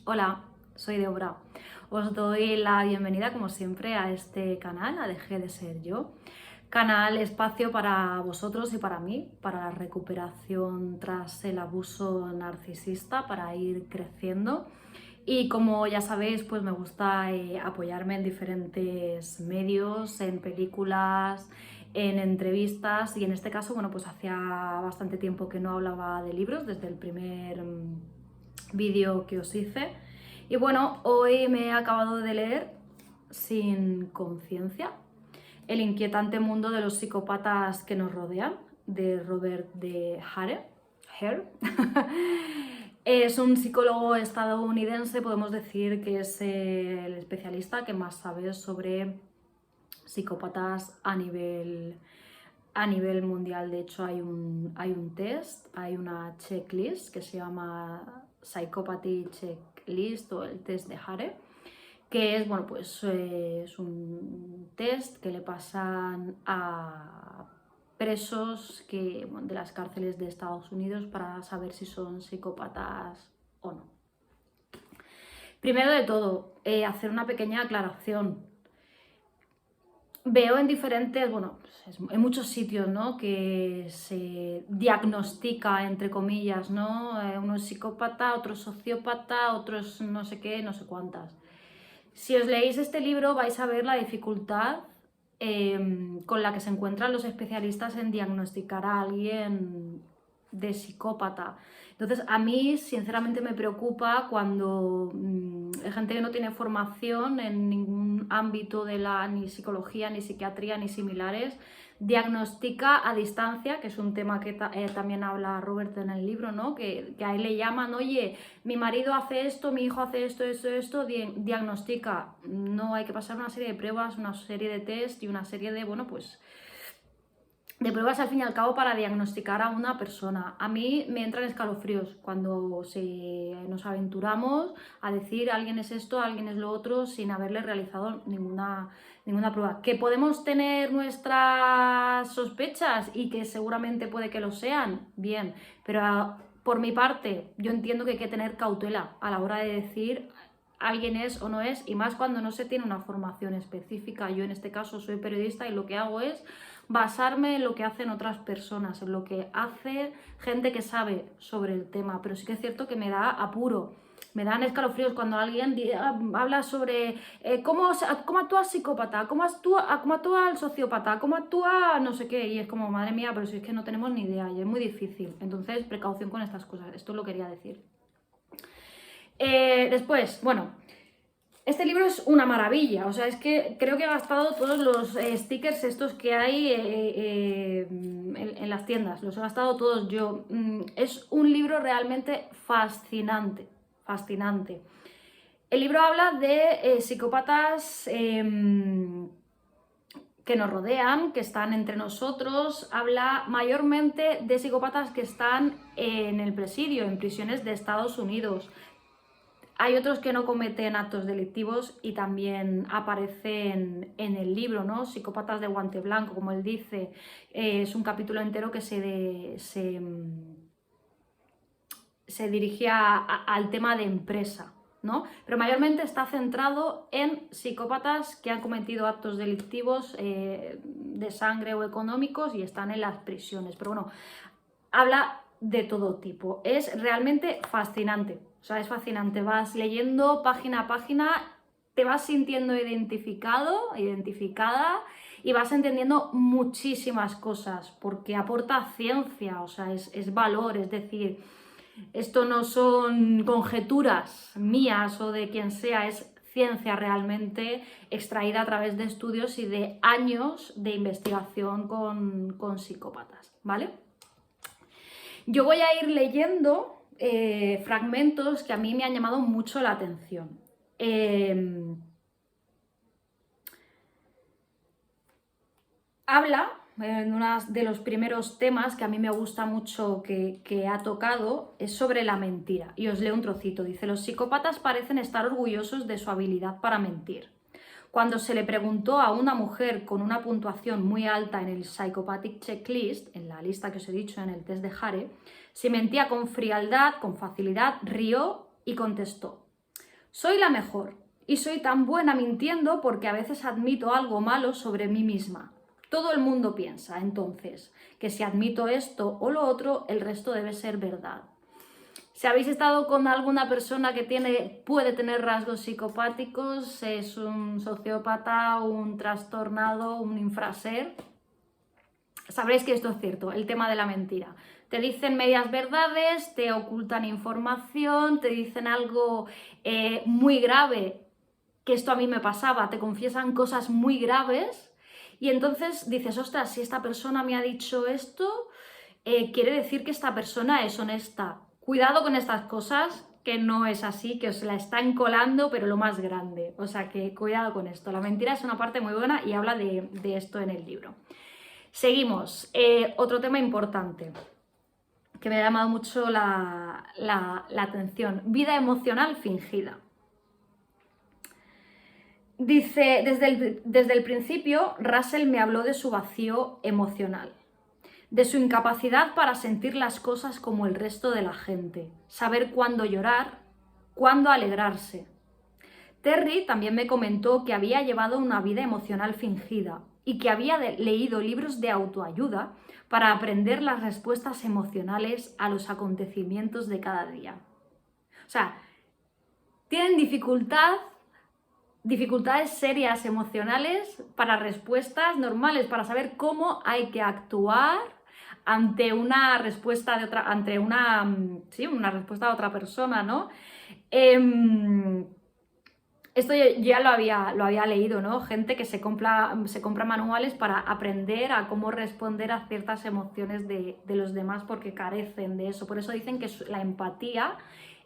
Hola, soy Deborah. Os doy la bienvenida, como siempre, a este canal, a Dejé de Ser Yo. Canal, espacio para vosotros y para mí, para la recuperación tras el abuso narcisista, para ir creciendo. Y como ya sabéis, pues me gusta apoyarme en diferentes medios, en películas, en entrevistas, y en este caso, bueno, pues hacía bastante tiempo que no hablaba de libros, desde el primer vídeo que os hice. Y bueno, hoy me he acabado de leer Sin conciencia, el inquietante mundo de los psicópatas que nos rodean, de Robert de Hare. Es un psicólogo estadounidense, podemos decir que es el especialista que más sabe sobre psicópatas a nivel mundial. De hecho, hay un test, hay una checklist que se llama Psychopathy Checklist o el test de Hare, que es, bueno, pues es un test que le pasan a presos bueno, de las cárceles de Estados Unidos para saber si son psicópatas o no. Primero de todo, hacer una pequeña aclaración. Veo en diferentes, bueno, pues en muchos sitios, ¿no? Que se diagnostica, entre comillas, ¿no? Uno es psicópata, otro es sociópata, otro es no sé qué, no sé cuántas. Si os leéis este libro vais a ver la dificultad con la que se encuentran los especialistas en diagnosticar a alguien de psicópata. Entonces, a mí sinceramente me preocupa cuando hay gente que no tiene formación en ningún ámbito de la ni psicología, ni psiquiatría, ni similares, diagnostica a distancia, que es un tema que también habla Robert en el libro, ¿no? Que a él le llaman, oye, mi marido hace esto, mi hijo hace esto, diagnostica. No, hay que pasar una serie de pruebas, una serie de test y una serie de, bueno, pues de pruebas al fin y al cabo para diagnosticar a una persona. A mí me entran escalofríos cuando nos aventuramos a decir alguien es esto, alguien es lo otro, sin haberle realizado ninguna prueba. Que podemos tener nuestras sospechas y que seguramente puede que lo sean, bien, pero por mi parte yo entiendo que hay que tener cautela a la hora de decir alguien es o no es, y más cuando no se tiene una formación específica. Yo en este caso soy periodista y lo que hago es basarme en lo que hacen otras personas, en lo que hace gente que sabe sobre el tema, pero sí que es cierto que me da apuro. Me dan escalofríos cuando alguien habla sobre cómo actúa el psicópata, cómo actúa el sociópata, cómo actúa no sé qué, y es como, madre mía, pero si es que no tenemos ni idea y es muy difícil. Entonces, precaución con estas cosas, esto lo quería decir. Después, bueno, este libro es una maravilla, o sea, es que creo que he gastado todos los stickers estos que hay en las tiendas, los he gastado todos yo. Es un libro realmente fascinante, fascinante. El libro habla de psicópatas que nos rodean, que están entre nosotros, habla mayormente de psicópatas que están en el presidio, en prisiones de Estados Unidos. Hay otros que no cometen actos delictivos y también aparecen en el libro, ¿no? Psicópatas de guante blanco, como él dice. Es un capítulo entero que se dirige al tema de empresa, ¿no? Pero mayormente está centrado en psicópatas que han cometido actos delictivos de sangre o económicos y están en las prisiones. Pero bueno, habla de todo tipo. Es realmente fascinante. O sea, es fascinante. Vas leyendo página a página, te vas sintiendo identificado, identificada, y vas entendiendo muchísimas cosas, porque aporta ciencia, o sea, es valor, es decir, esto no son conjeturas mías o de quien sea, es ciencia realmente extraída a través de estudios y de años de investigación con psicópatas, ¿vale? Yo voy a ir leyendo fragmentos que a mí me han llamado mucho la atención. Habla, en uno de los primeros temas que a mí me gusta mucho que ha tocado, es sobre la mentira. Y os leo un trocito. Dice, los psicópatas parecen estar orgullosos de su habilidad para mentir. Cuando se le preguntó a una mujer con una puntuación muy alta en el Psychopathic Checklist, en la lista que os he dicho en el test de Hare, si mentía con frialdad, con facilidad, rió y contestó: Soy la mejor y soy tan buena mintiendo porque a veces admito algo malo sobre mí misma. Todo el mundo piensa, entonces, que si admito esto o lo otro, el resto debe ser verdad. Si habéis estado con alguna persona que puede tener rasgos psicopáticos, es un sociópata, un trastornado, un infraser, sabréis que esto es cierto, el tema de la mentira. Te dicen medias verdades, te ocultan información, te dicen algo muy grave, que esto a mí me pasaba, te confiesan cosas muy graves y entonces dices, ostras, si esta persona me ha dicho esto, quiere decir que esta persona es honesta. Cuidado con estas cosas, que no es así, que os la están colando, pero lo más grande. O sea que cuidado con esto. La mentira es una parte muy buena y habla de esto en el libro. Seguimos. Otro tema importante que me ha llamado mucho la atención. Vida emocional fingida. Dice, desde el principio, Russell me habló de su vacío emocional, de su incapacidad para sentir las cosas como el resto de la gente, saber cuándo llorar, cuándo alegrarse. Terry también me comentó que había llevado una vida emocional fingida y que había leído libros de autoayuda para aprender las respuestas emocionales a los acontecimientos de cada día. O sea, tienen dificultades serias emocionales para respuestas normales, para saber cómo hay que actuar ante una respuesta de otra, una respuesta de otra persona, ¿no? Esto yo ya lo había leído, ¿no? Gente que se compra manuales para aprender a cómo responder a ciertas emociones de los demás porque carecen de eso. Por eso dicen que la empatía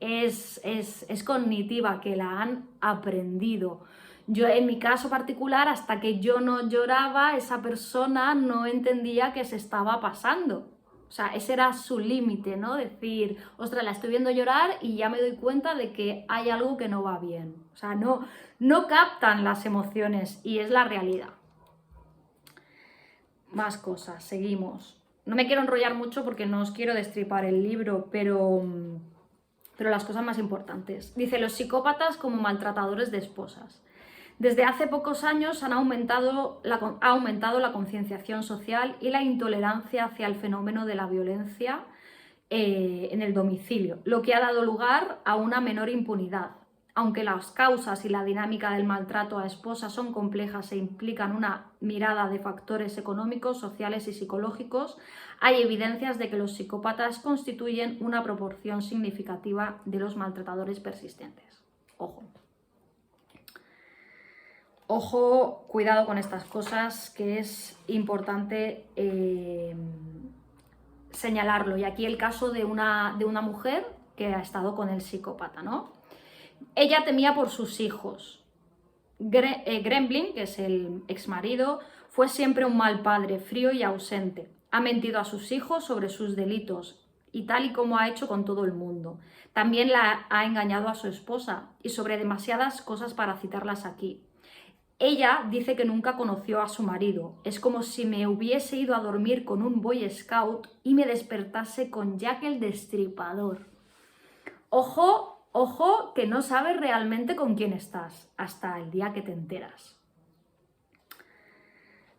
es cognitiva, que la han aprendido. Yo, en mi caso particular, hasta que yo no lloraba, esa persona no entendía qué se estaba pasando. O sea, ese era su límite, ¿no? Decir, ostras, la estoy viendo llorar y ya me doy cuenta de que hay algo que no va bien. O sea, no captan las emociones y es la realidad. Más cosas, seguimos. No me quiero enrollar mucho porque no os quiero destripar el libro, pero las cosas más importantes. Dice, los psicópatas como maltratadores de esposas. Desde hace pocos años ha aumentado la concienciación social y la intolerancia hacia el fenómeno de la violencia en el domicilio, lo que ha dado lugar a una menor impunidad. Aunque las causas y la dinámica del maltrato a esposas son complejas e implican una mirada de factores económicos, sociales y psicológicos, hay evidencias de que los psicópatas constituyen una proporción significativa de los maltratadores persistentes. Ojo. Ojo, cuidado con estas cosas, que es importante señalarlo. Y aquí el caso de una mujer que ha estado con el psicópata, ¿no? Ella temía por sus hijos. Gremlin, que es el exmarido, fue siempre un mal padre, frío y ausente. Ha mentido a sus hijos sobre sus delitos y tal y como ha hecho con todo el mundo. También la ha engañado a su esposa y sobre demasiadas cosas para citarlas aquí. Ella dice que nunca conoció a su marido. Es como si me hubiese ido a dormir con un Boy Scout y me despertase con Jack el Destripador. Ojo, ojo, que no sabes realmente con quién estás hasta el día que te enteras.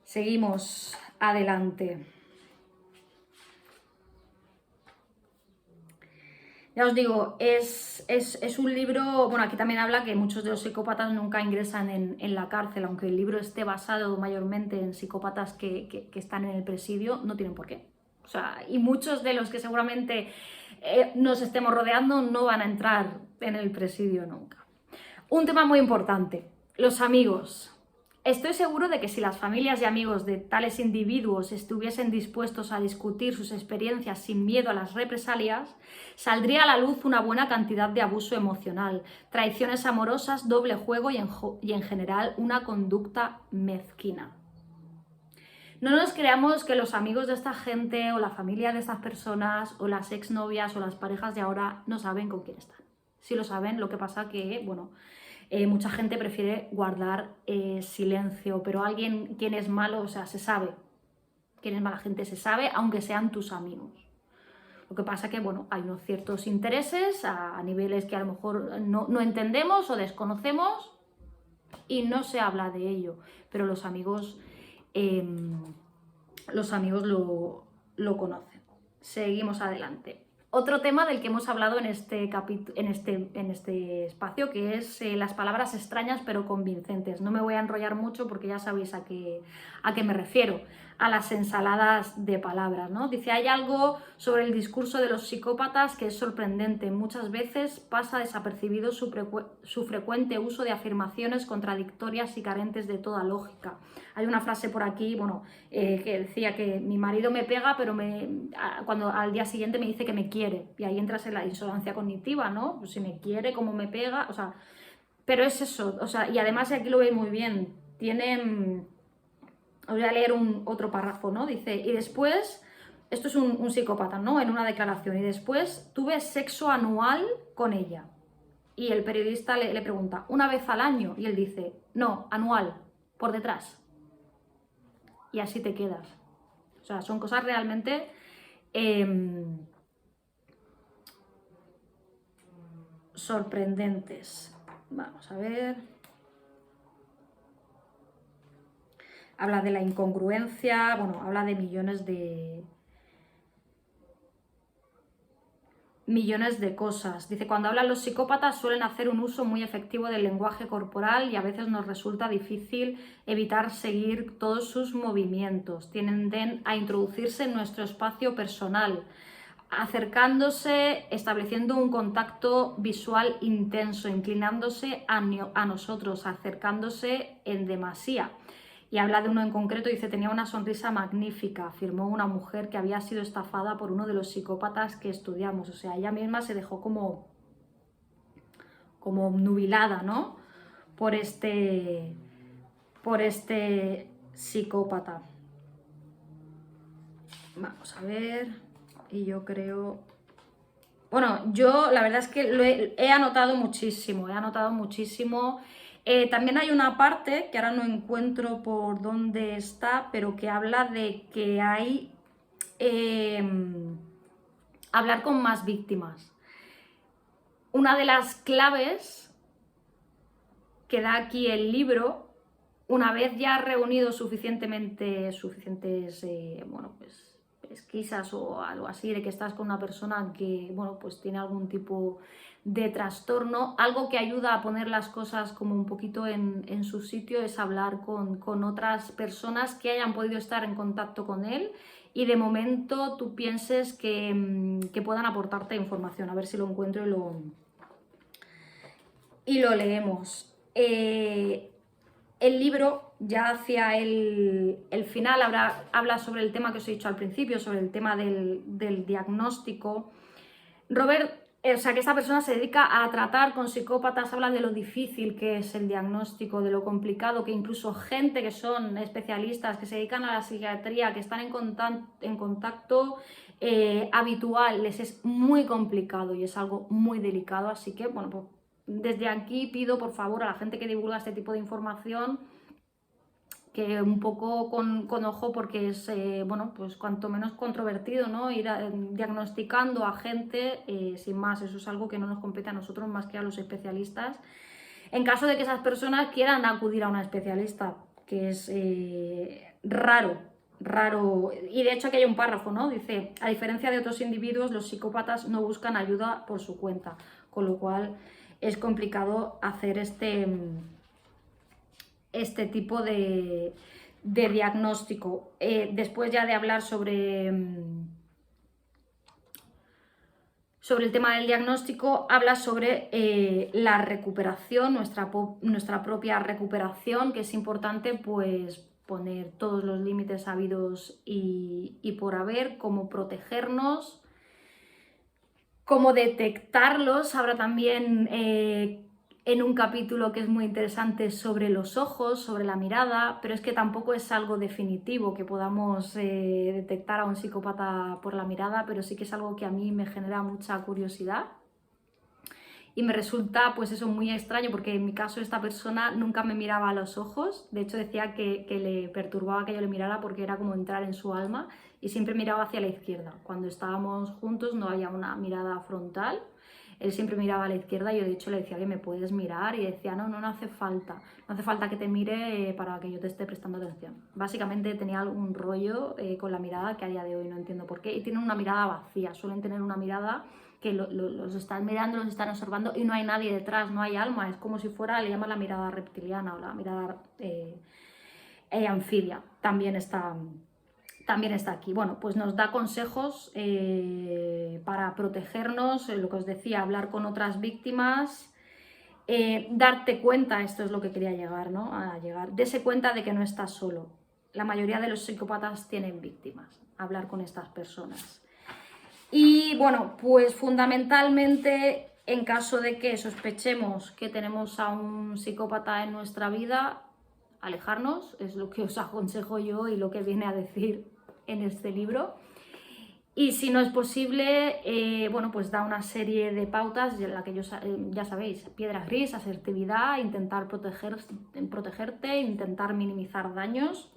Seguimos adelante. Ya os digo, es un libro, bueno, aquí también habla que muchos de los psicópatas nunca ingresan en la cárcel, aunque el libro esté basado mayormente en psicópatas que están en el presidio, no tienen por qué. O sea, y muchos de los que seguramente nos estemos rodeando no van a entrar en el presidio nunca. Un tema muy importante, los amigos. Estoy seguro de que si las familias y amigos de tales individuos estuviesen dispuestos a discutir sus experiencias sin miedo a las represalias, saldría a la luz una buena cantidad de abuso emocional, traiciones amorosas, doble juego y en general una conducta mezquina. No nos creamos que los amigos de esta gente o la familia de estas personas o las exnovias o las parejas de ahora no saben con quién están. Sí lo saben, lo que pasa que, bueno, mucha gente prefiere guardar silencio, pero quien es malo, o sea, se sabe. Quién es mala gente se sabe, aunque sean tus amigos. Lo que pasa que, bueno, hay unos ciertos intereses a niveles que a lo mejor no entendemos o desconocemos y no se habla de ello, pero los amigos lo conocen. Seguimos adelante. Otro tema del que hemos hablado en este espacio, que es las palabras extrañas pero convincentes. No me voy a enrollar mucho porque ya sabéis a qué me refiero, a las ensaladas de palabras, ¿no? Dice, hay algo sobre el discurso de los psicópatas que es sorprendente. Muchas veces pasa desapercibido su frecuente uso de afirmaciones contradictorias y carentes de toda lógica. Hay una frase por aquí, bueno, que decía que mi marido me pega, pero cuando al día siguiente me dice que me quiere. Y ahí entras en la disonancia cognitiva, ¿no? Pues si me quiere, ¿cómo me pega? O sea, pero es eso, o sea, y además aquí lo veis muy bien. Tiene... Os voy a leer otro párrafo, ¿no? Dice, y después, esto es un psicópata, ¿no? En una declaración, y después tuve sexo anual con ella. Y el periodista le pregunta, ¿una vez al año? Y él dice, no, anual, por detrás. Y así te quedas. O sea, son cosas realmente sorprendentes. Vamos a ver. Habla de la incongruencia, bueno, habla de millones de cosas. Dice, cuando hablan los psicópatas suelen hacer un uso muy efectivo del lenguaje corporal y a veces nos resulta difícil evitar seguir todos sus movimientos. Tienden a introducirse en nuestro espacio personal, acercándose, estableciendo un contacto visual intenso, inclinándose a nosotros, acercándose en demasía. Y habla de uno en concreto, dice, tenía una sonrisa magnífica, afirmó una mujer que había sido estafada por uno de los psicópatas que estudiamos. O sea, ella misma se dejó como nubilada, ¿no? Por este psicópata. Vamos a ver, y yo creo... Bueno, yo la verdad es que he anotado muchísimo, también hay una parte que ahora no encuentro por dónde está, pero que habla de que hay hablar con más víctimas. Una de las claves que da aquí el libro, una vez ya reunido suficientes bueno, pues pesquisas o algo así, de que estás con una persona que, bueno, pues tiene algún tipo de trastorno, algo que ayuda a poner las cosas como un poquito en su sitio es hablar con otras personas que hayan podido estar en contacto con él y de momento tú pienses que puedan aportarte información. A ver si lo encuentro y lo leemos. El libro, ya hacia el final, habla sobre el tema que os he dicho al principio, sobre el tema del diagnóstico. Robert, o sea, que esta persona se dedica a tratar con psicópatas, habla de lo difícil que es el diagnóstico, de lo complicado, que incluso gente que son especialistas, que se dedican a la psiquiatría, que están en contacto habitual, les es muy complicado y es algo muy delicado. Así que, bueno, pues desde aquí pido por favor a la gente que divulga este tipo de información que un poco con ojo, porque es, bueno, pues cuanto menos controvertido, ¿no? Ir diagnosticando a gente, sin más, eso es algo que no nos compete a nosotros más que a los especialistas. En caso de que esas personas quieran acudir a una especialista, que es raro, y de hecho aquí hay un párrafo, ¿no? Dice, a diferencia de otros individuos, los psicópatas no buscan ayuda por su cuenta, con lo cual es complicado hacer este tipo de diagnóstico. Después ya de hablar sobre el tema del diagnóstico, habla sobre la recuperación, nuestra propia recuperación, que es importante pues poner todos los límites habidos y por haber, cómo protegernos, cómo detectarlos. Habrá también en un capítulo que es muy interesante sobre los ojos, sobre la mirada, pero es que tampoco es algo definitivo que podamos detectar a un psicópata por la mirada, pero sí que es algo que a mí me genera mucha curiosidad. y me resulta pues eso muy extraño porque en mi caso esta persona nunca me miraba a los ojos, de hecho decía que le perturbaba que yo le mirara porque era como entrar en su alma y siempre miraba hacia la izquierda. Cuando estábamos juntos no había una mirada frontal, él siempre miraba a la izquierda y yo de hecho le decía que me puedes mirar y decía no hace falta, no hace falta que te mire para que yo te esté prestando atención. Básicamente tenía algún rollo con la mirada que a día de hoy no entiendo por qué y tienen una mirada vacía, suelen tener una mirada que los están mirando, los están observando y no hay nadie detrás, no hay alma, es como si fuera, le llaman la mirada reptiliana o la mirada anfibia, también está aquí. Bueno, pues nos da consejos para protegernos, lo que os decía, hablar con otras víctimas, darte cuenta, esto es lo que quería llegar, ¿no? A llegar, dese cuenta de que no estás solo. La mayoría de los psicópatas tienen víctimas, hablar con estas personas. Y bueno, pues fundamentalmente en caso de que sospechemos que tenemos a un psicópata en nuestra vida, alejarnos, es lo que os aconsejo yo y lo que viene a decir en este libro. Y si no es posible, bueno, pues da una serie de pautas en la que ya sabéis, piedra gris, asertividad, intentar protegerte, intentar minimizar daños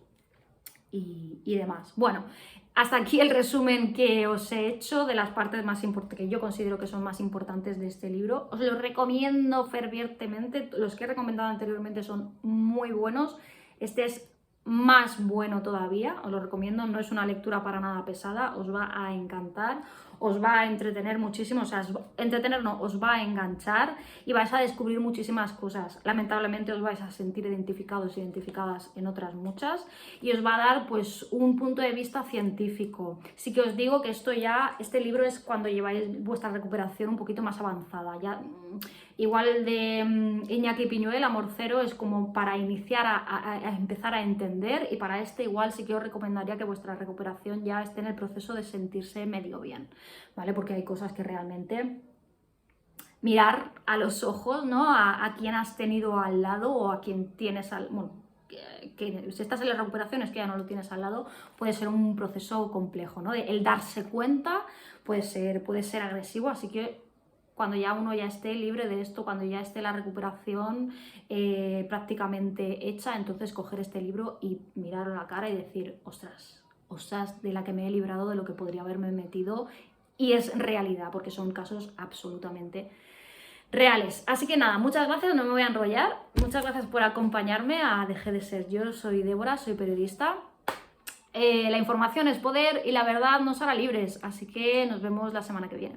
y demás. Bueno, hasta aquí el resumen que os he hecho de las partes más importantes, que yo considero que son más importantes de este libro. Os lo recomiendo fervientemente, los que he recomendado anteriormente son muy buenos, este es más bueno todavía, os lo recomiendo, no es una lectura para nada pesada, os va a encantar, os va a entretener muchísimo, o sea, entretener no, os va a enganchar y vais a descubrir muchísimas cosas. Lamentablemente os vais a sentir identificados, identificadas en otras muchas y os va a dar pues un punto de vista científico. Sí que os digo que este libro es cuando lleváis vuestra recuperación un poquito más avanzada, ya igual el de Iñaki Piñuel, Amor Cero, es como para iniciar a empezar a entender y para este igual sí que os recomendaría que vuestra recuperación ya esté en el proceso de sentirse medio bien, ¿vale? Porque hay cosas que realmente mirar a los ojos, ¿no? A quien has tenido al lado o a quien tienes al... Bueno, que si estás en la recuperación es que ya no lo tienes al lado, puede ser un proceso complejo, ¿no? El darse cuenta puede ser agresivo, así que cuando ya uno ya esté libre de esto, cuando ya esté la recuperación prácticamente hecha, entonces coger este libro y mirar a la cara y decir, ostras, de la que me he librado, de lo que podría haberme metido, y es realidad, porque son casos absolutamente reales. Así que nada, muchas gracias, no me voy a enrollar, muchas gracias por acompañarme a Dejé de ser yo, soy Débora, soy periodista. La información es poder y la verdad nos hará libres, así que nos vemos la semana que viene.